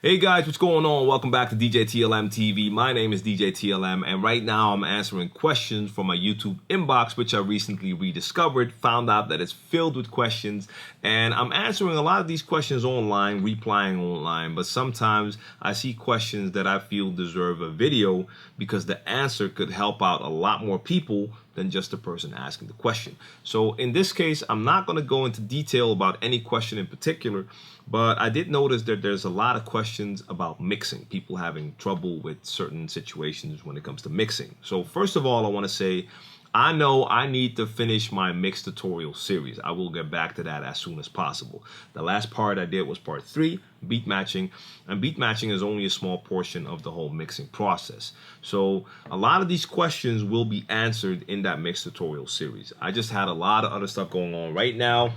Hey guys, what's going on? Welcome back to DJ TLM TV. My name is DJ TLM, and right now I'm answering questions from my YouTube inbox, which I recently rediscovered, found out that it's filled with questions, and I'm answering a lot of these questions online, replying online, but sometimes I see questions that I feel deserve a video because the answer could help out a lot more people than just the person asking the question. So in this case, I'm not going to go into detail about any question in particular, but I did notice that there's a lot of questions about mixing, people having trouble with certain situations when it comes to mixing. So first of all, I want to say, I know I need to finish my mix tutorial series. I will get back to that as soon as possible. The last part I did was part 3, beat matching, and beat matching is only a small portion of the whole mixing process. So a lot of these questions will be answered in that mix tutorial series. I just had a lot of other stuff going on right now.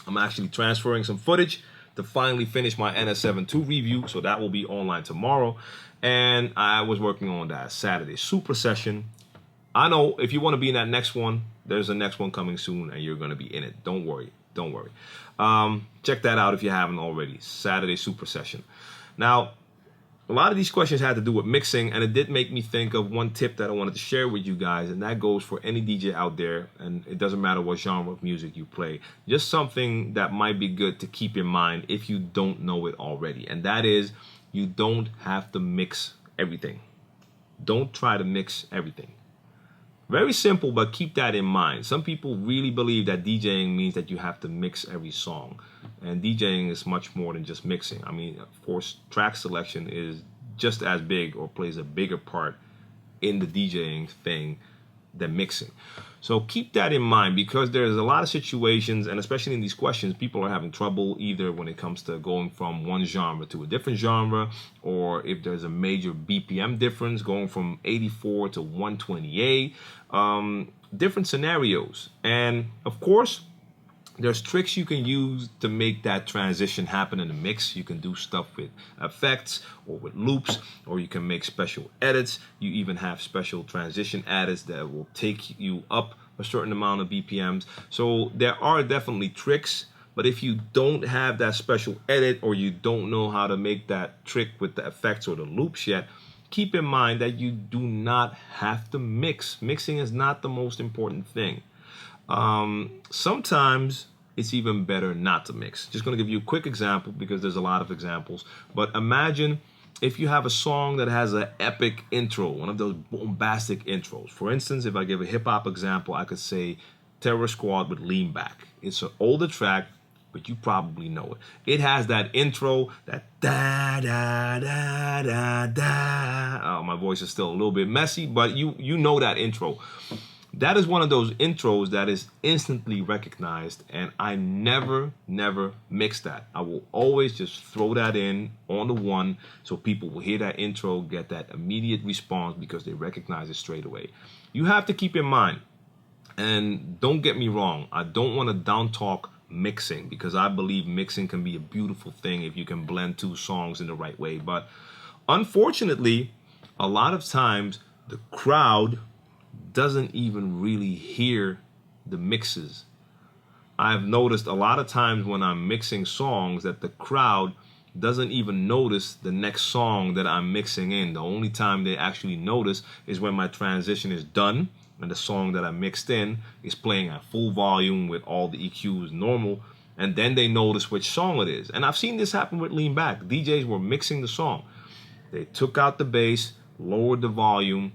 I'm actually transferring some footage to finally finish my NS7 II review, so that will be online tomorrow. And I was working on that Saturday Super session. I know if you want to be in that next one, there's a next one coming soon and you're going to be in it. Don't worry. Don't worry. Check that out if you haven't already. Saturday Super Session. Now, a lot of these questions had to do with mixing, and it did make me think of one tip that I wanted to share with you guys, and that goes for any DJ out there, and it doesn't matter what genre of music you play. Just something that might be good to keep in mind if you don't know it already, and that is you don't have to mix everything. Don't try to mix everything. Very simple, but keep that in mind. Some people really believe that DJing means that you have to mix every song. And DJing is much more than just mixing. I mean, of course, track selection is just as big or plays a bigger part in the DJing thing than mixing. So keep that in mind, because there's a lot of situations, and especially in these questions, people are having trouble either when it comes to going from one genre to a different genre, or if there's a major BPM difference going from 84 to 128, different scenarios. And of course, there's tricks you can use to make that transition happen in the mix. You can do stuff with effects or with loops, or you can make special edits. You even have special transition edits that will take you up a certain amount of BPMs. So there are definitely tricks, but if you don't have that special edit, or you don't know how to make that trick with the effects or the loops yet, keep in mind that you do not have to mix. Mixing is not the most important thing. Sometimes it's even better not to mix. Just going to give you a quick example because there's a lot of examples. But imagine if you have a song that has an epic intro, one of those bombastic intros. For instance, if I give a hip hop example, I could say Terror Squad with Lean Back. It's an older track, but you probably know it. It has that intro, that da da da da da. Oh, my voice is still a little bit messy, but you know that intro. That is one of those intros that is instantly recognized, and I never mix that. I will always just throw that in on the one, so people will hear that intro, get that immediate response because they recognize it straight away. You have to keep in mind, and don't get me wrong, I don't want to down talk mixing, because I believe mixing can be a beautiful thing if you can blend two songs in the right way. But unfortunately, a lot of times the crowd doesn't even really hear the mixes. I've noticed a lot of times when I'm mixing songs that the crowd doesn't even notice the next song that I'm mixing in. The only time they actually notice is when my transition is done and the song that I mixed in is playing at full volume with all the EQs normal, and then they notice which song it is. And I've seen this happen with Lean Back. DJs were mixing the song. They took out the bass, lowered the volume.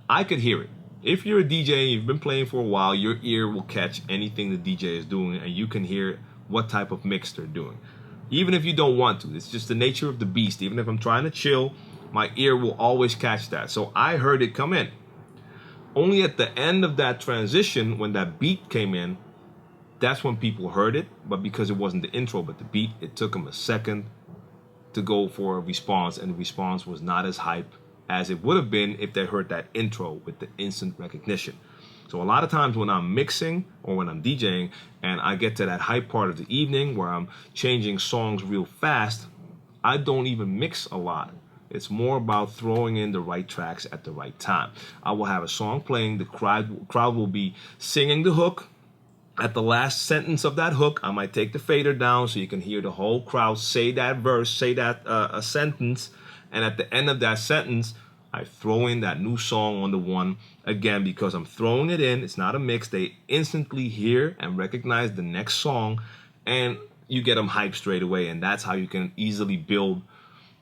I could hear it. If you're a DJ and you've been playing for a while, your ear will catch anything the DJ is doing, and you can hear what type of mix they're doing. Even if you don't want to, it's just the nature of the beast. Even if I'm trying to chill, my ear will always catch that. So I heard it come in. Only at the end of that transition, when that beat came in, that's when people heard it. But because it wasn't the intro but the beat, it took them a second to go for a response, and the response was not as hype as it would have been if they heard that intro with the instant recognition. So a lot of times when I'm mixing or when I'm DJing and I get to that hype part of the evening where I'm changing songs real fast, I don't even mix a lot. It's more about throwing in the right tracks at the right time. I will have a song playing, the crowd will be singing the hook, At the last sentence of that hook, I might take the fader down so you can hear the whole crowd say that verse, say that a sentence. And at the end of that sentence, I throw in that new song on the one again, because I'm throwing it in. It's not a mix. They instantly hear and recognize the next song, and you get them hyped straight away. And that's how you can easily build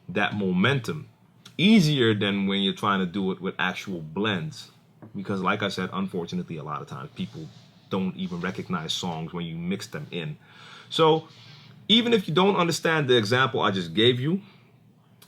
that momentum. Easier than when you're trying to do it with actual blends. Because like I said, unfortunately, a lot of times people don't even recognize songs when you mix them in. So even if you don't understand the example I just gave you,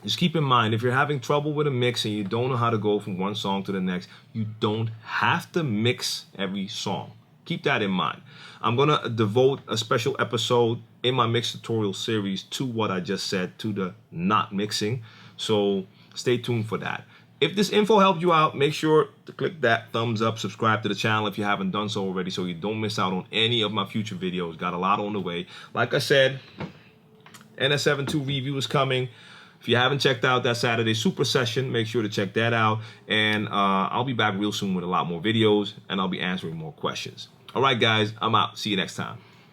just keep in mind, if you're having trouble with a mix and you don't know how to go from one song to the next, you don't have to mix every song. Keep that in mind. I'm going to devote a special episode in my mix tutorial series to what I just said, to the not mixing. So stay tuned for that. If this info helped you out, make sure to click that thumbs up, subscribe to the channel if you haven't done so already, so you don't miss out on any of my future videos. Got a lot on the way. Like I said, NS72 review is coming. If you haven't checked out that Saturday Super Session, make sure to check that out. And I'll be back real soon with a lot more videos, and I'll be answering more questions. All right, guys, I'm out. See you next time.